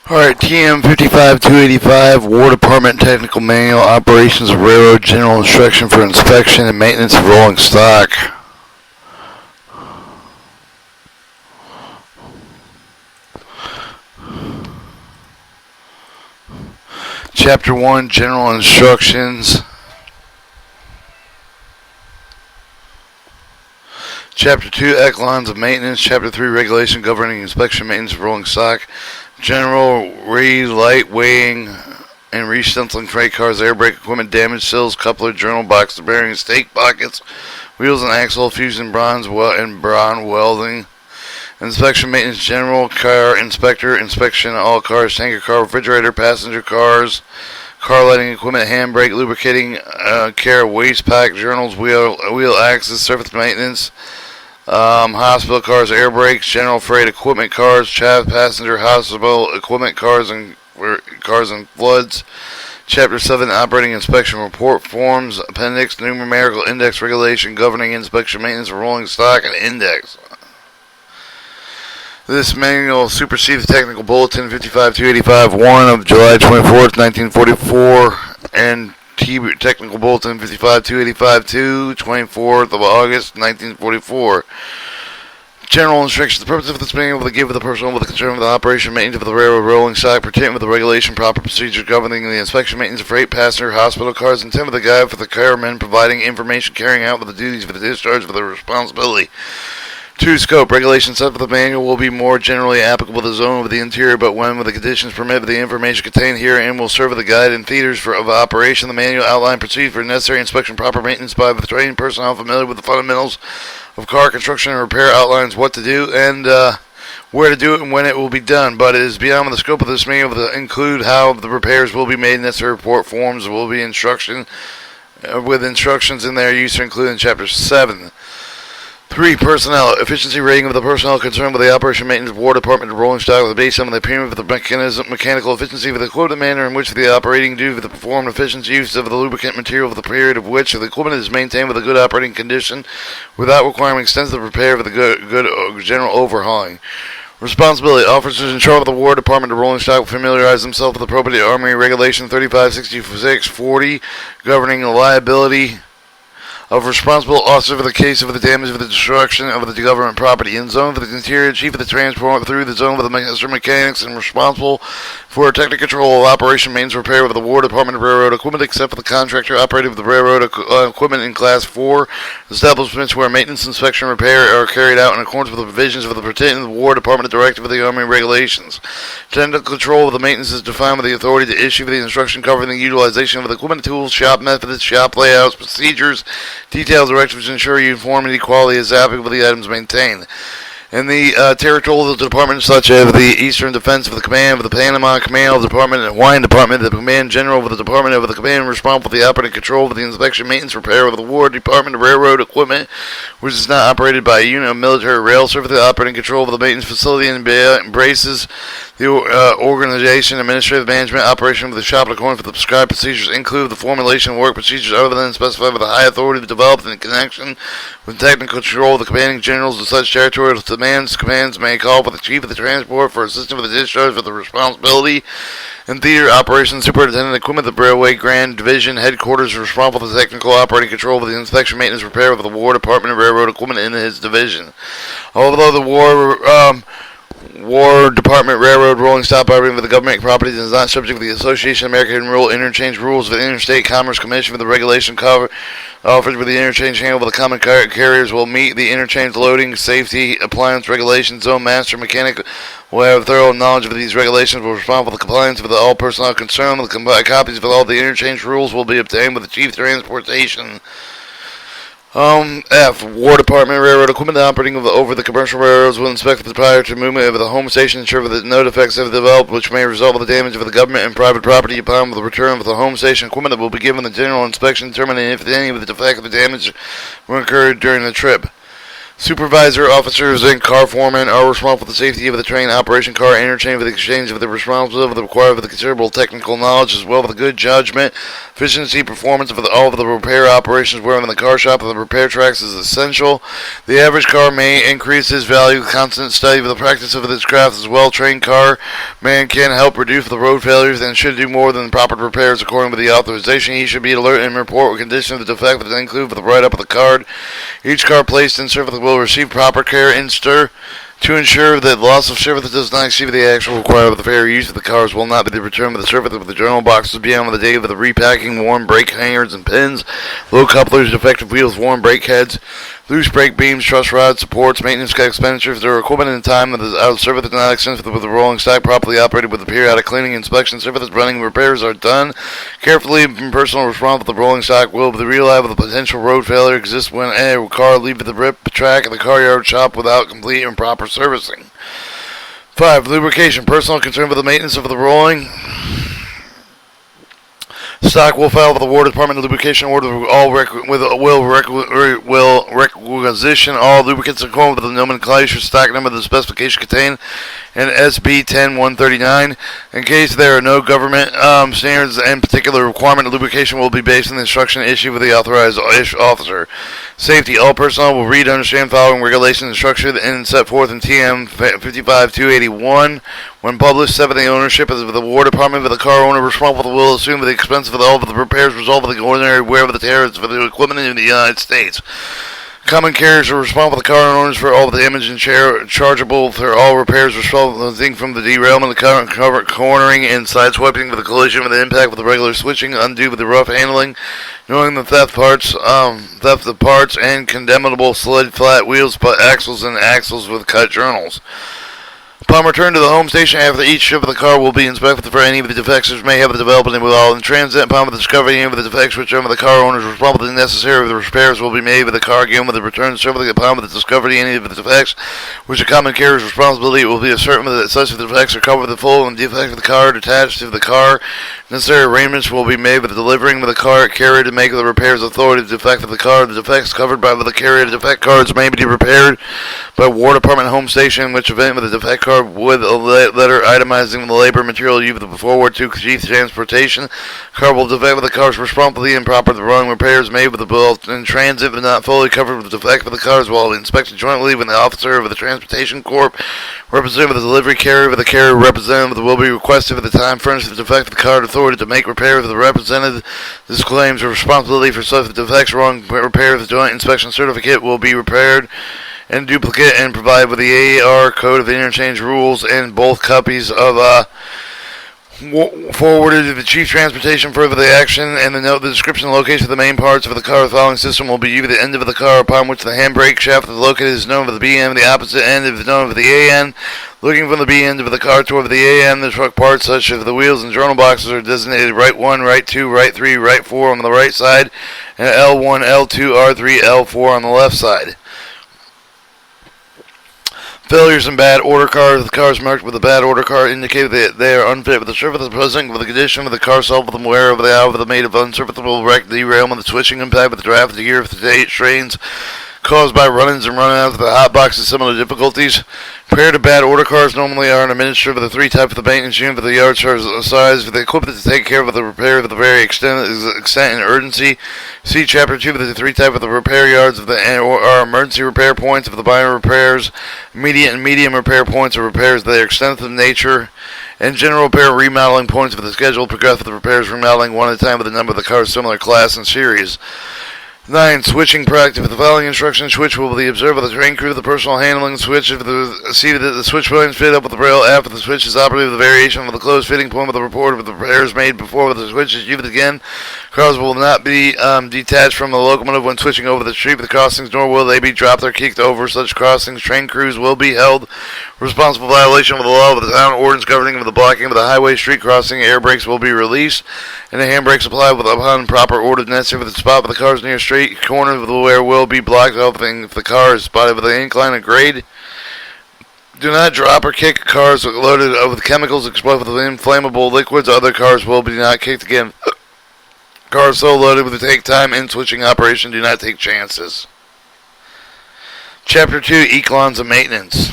Alright, TM 55285, War Department Technical Manual, Operations of Railroad, General Instruction for Inspection and Maintenance of Rolling Stock. Chapter 1, General Instructions. Chapter 2, Echelons of Maintenance. Chapter 3, Regulation Governing Inspection and Maintenance of Rolling Stock. General light weighing and re-stenciling freight cars, air brake equipment, damage sills, coupler, journal box, bearings, stake pockets, wheels and axle, fusion bronze and welding. Inspection maintenance, general car inspector, inspection all cars, tanker car, refrigerator, passenger cars, car lighting equipment, handbrake, lubricating, care, waste pack, journals, wheel axis, surface maintenance. Hospital cars, air brakes, general freight equipment cars, passenger hospital equipment cars and floods. Chapter 7, Operating Inspection Report Forms, Appendix, Numerical Index Regulation Governing Inspection Maintenance of Rolling Stock, and Index. This manual supersedes Technical Bulletin 55285-1 of July 24th, 1944, and Technical Bulletin 55285-2, 24th of August, 1944. General instructions. The purpose of this manual will give the personnel with the concern of the operation and maintenance of the railroad rolling stock, pertaining with the regulation, proper procedure governing the inspection, maintenance of freight, passenger, hospital cars, intent with the guide for the carmen, providing information, carrying out with the duties for the discharge of the responsibility. 2. Scope. Regulations set for the manual will be more generally applicable to the zone of the interior, but when the conditions permit, the information contained herein will serve as the guide and theaters of operation. The manual outline procedures for necessary inspection, proper maintenance by the trained personnel familiar with the fundamentals of car construction and repair, outlines what to do and where to do it and when it will be done. But it is beyond the scope of this manual to include how the repairs will be made. Necessary report forms will be with instructions in their use included in Chapter 7. 3. Personnel. Efficiency rating of the personnel concerned with the operation and maintenance of War Department of rolling stock with the base on the opinion of the mechanical efficiency of the equipment, manner in which the operating due to the performed efficient use of the lubricant material for the period of which the equipment is maintained with a good operating condition without requiring extensive repair for the good general overhauling. Responsibility. Officers in charge of the War Department of Rolling Stock will familiarize themselves with the appropriate Army Regulation 3566-40 governing the liability of responsible officer for the case of the damage of the destruction of the government property. In zone for the interior, chief of the transport through the zone of the master mechanics and responsible for technical control of operation, maintenance, repair of the War Department of Railroad equipment, except for the contractor operating with the railroad equipment in Class 4 establishments where maintenance, inspection, and repair are carried out in accordance with the provisions of the pertaining War Department Directive of the Army Regulations. Technical control of the maintenance is defined with the authority to issue the instruction covering the utilization of the equipment, tools, shop methods, shop layouts, procedures, detailed directives to ensure uniformity and equality is applicable to the items maintained. In the territorial departments such as the Eastern Defense of the Command of the Panama Command Department and Hawaiian Department, the Command General of the Department of the Command responsible for the operating control of the inspection, maintenance, repair of the War Department of Railroad equipment, which is not operated by a unit of military rail service, the operating control of the maintenance facility and embraces the organization, administrative management, operation of the shop according to the prescribed procedures, include the formulation of work procedures other than specified by the high authority developed in connection with technical control of the commanding generals of such territorial demands. Commands may call for the chief of the transport for assistance with the discharge of the responsibility. In theater operations, superintendent equipment, the railway grand division headquarters is responsible for the technical operating control of the inspection, maintenance, repair of the War Department of Railroad equipment in his division. Although the War Department Railroad rolling stock operating with the government properties is not subject to the Association of American Rail Interchange Rules of the Interstate Commerce Commission for the regulation cover offered with the interchange handle with the common carriers will meet the interchange loading, safety, appliance regulations. Zone master mechanic will have thorough knowledge of these regulations, will respond for the compliance with all personnel concerned. The copies of all the interchange rules will be obtained with the chief transportation. F. War Department Railroad equipment operating over the commercial railroads will inspect prior to movement of the home station, ensure that no defects have developed which may result in the damage of the government and private property upon the return of the home station equipment that will be given the general inspection, determining if any of the defect of the damage were incurred during the trip. Supervisor, officers, and car foremen are responsible for the safety of the train operation, car interchange, for the exchange of the responsibility required for the considerable technical knowledge as well as the good judgment Efficiency, performance of all of the repair operations wherein the car shop and the repair tracks is essential. The average car may increase his value. Constant study of the practice of this craft as well-trained car man can help reduce the road failures and should do more than proper repairs according to the authorization. He should be alert and report with condition of the defect that include with the write-up of the card. Each car placed in service will receive proper care and stir. To ensure that loss of service does not exceed the actual requirement of the fair use of the cars will not be the return of the service of the journal boxes beyond the date of the repacking, worn brake hangers and pins, low couplers, defective wheels, worn brake heads, loose brake beams, truss rods, supports, maintenance expenditures. There are equipment in time that is out of service and not extensive with the rolling stock properly operated with the periodic cleaning, inspection, service, running, repairs are done. Carefully and personal response with the rolling stock will be reliable. The potential road failure exists when a car leaves the rip track of the car yard shop without complete and proper servicing. 5. Lubrication. Personal concern with the maintenance of the rolling stock will file with the War Department lubrication order will requisition all lubricants in accordance with the nomenclature stock number of the specification contained in SB 10139. In case there are no government standards and particular requirement, lubrication will be based on the instruction issued with the authorized officer. Safety. All personnel will read, understand following regulations, instruction, and set forth in TM 55281. When published, 7. The ownership is of the War Department, but the car owner responsible will assume the expense of all of the repairs result of the ordinary wear of the tariffs for the equipment in the United States. Common carriers are responsible for the car owners for all of the damage and chargeable for all repairs resulting from the derailment, the cornering, and sideswiping with the collision with the impact with the regular switching, undo with the rough handling, knowing the theft of parts, and condemnable slid flat wheels, axles, and axles with cut journals. Upon return to the home station, after each trip of the car will be inspected for any of the defects which may have developed while in transit. Upon the discovery of any of the defects which the car owners are probably necessary, the repairs will be made with the car again with the return to service. Upon the discovery of any of the defects which the common carrier's responsibility, it will be ascertained that such defects are covered with the full and defect of the car attached to the car. Necessary arrangements will be made with the delivering with the car carrier to make the repairs authority of the defect of the car. The defects covered by the carrier defect cards may be repaired by War Department home station, in which event with the defect card with a letter itemizing the labor material used forward to chief transportation. Car will defect with the car's responsibility and proper the wrong repairs made with the bill in transit but not fully covered with the defect of the cars while inspected jointly with the officer of the Transportation Corp. Representative of the delivery carrier with the carrier representative will be requested at the time furnished the defect of the car authority to make repairs with the representative. This claims the responsibility for such defects wrong repair of the joint inspection certificate will be repaired and duplicate and provide with the AAR code of interchange rules and both copies of forwarded to the Chief Transportation for the action, and the note the description and location of the main parts of the car following system will be used at the end of the car upon which the handbrake shaft is located is known for the B end, the opposite end is known for the A end. Looking from the B end of the car toward the A end, the truck parts such as the wheels and journal boxes are designated right 1, right 2, right 3, right 4 on the right side, and L1, L2, R3, L4 on the left side. Failures in bad order cars. The cars marked with a bad order car indicate that they are unfit with the surface present with the condition of the car solved with the wear of the hour of the made of unsurfaceable wreck, derailment, the switching impact with the draft of the gear of the strains caused by run-ins and run-outs of the hot box and similar difficulties. Prior to bad order cars normally are administered for the 3 types of the maintenance unit for the yard size for the equipment to take care of the repair of the very extent and urgency. See Chapter 2 for the 3 types of the repair yards of the are emergency repair points of the minor repairs, immediate and medium repair points of repairs that are extensive nature, and general repair remodeling points for the scheduled progressive repairs remodeling one at a time with a number of the cars similar class and series. 9. Switching practice. If the following instruction switch will be observed by the train crew, the personal handling switch. If see that the switch points fit up with the rail after the switch is operated with the variation of the closed fitting point with the report of the repairs made before the switch is used again. Cars will not be detached from the locomotive when switching over the street with the crossings, nor will they be dropped or kicked over such crossings. Train crews will be held responsible for violation of the law of the town ordinance governing the blocking of the highway street crossing. Air brakes will be released, and the handbrakes applied upon proper order necessary for the spot where the cars near street corners of the where will be blocked off if the car is spotted with an incline and grade. Do not drop or kick cars loaded with chemicals explosive with inflammable liquids. Other cars will be not kicked again. Cars so loaded with take time in switching operation. Do not take chances. Chapter 2, Echelons of Maintenance.